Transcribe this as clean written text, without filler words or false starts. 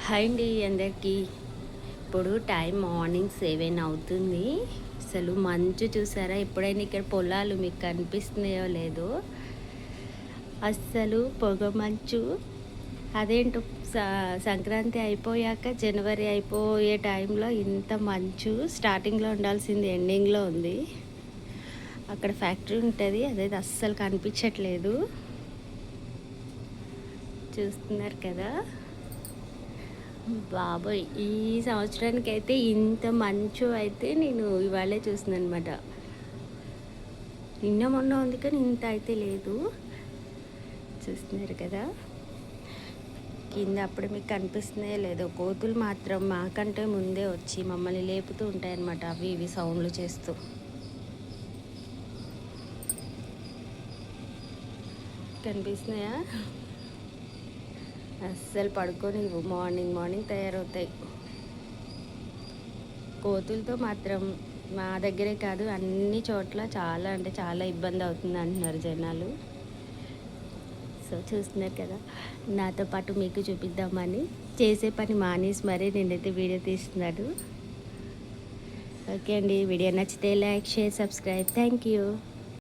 Hi అండి అందరికీ. ఇప్పుడు టైం మార్నింగ్ 7 అవుతుంది. అసలు మంచు చూసారా? ఎప్పుడైనా ఇక్కడ పొలాలు మీకు కనిపిస్తున్నాయో లేదో, అస్సలు పొగ మంచు. అదేంటో సంక్రాంతి అయిపోయాక జనవరి అయిపోయే టైంలో ఇంత మంచు. స్టార్టింగ్లో ఉండాల్సింది ఎండింగ్లో ఉంది. అక్కడ ఫ్యాక్టరీ ఉంటుంది, అదైతే అస్సలు కనిపించట్లేదు. చూస్తున్నారు కదా బాబోయ్! ఈ సంవత్సరానికి అయితే ఇంత మంచు అయితే నేను ఇవాళే చూస్తున్నాను అనమాట. నిన్న మొన్న ఉంది కానీ ఇంత అయితే లేదు. చూస్తున్నారు కదా కింద. అప్పుడు మీకు కనిపిస్తున్నాయో లేదో, కోతులు మాత్రం మాకంటే ముందే వచ్చి మమ్మల్ని లేపుతూ ఉంటాయన్నమాట, అవి ఇవి సౌండ్లు చేస్తూ. కనిపిస్తున్నాయా? అస్సలు పడుకొని మార్నింగ్ తయారవుతాయి. కోతులతో మాత్రం మా దగ్గరే కాదు, అన్ని చోట్ల చాలా అంటే చాలా ఇబ్బంది అవుతుంది అంటున్నారు జనాలు. సో చూస్తున్నారు కదా, నాతో పాటు మీకు చూపిద్దామని చేసే పని మానేసి మరీ నేనైతే వీడియో తీస్తున్నాను. ఓకే అండి, వీడియో నచ్చితే like, share, subscribe. Thank you.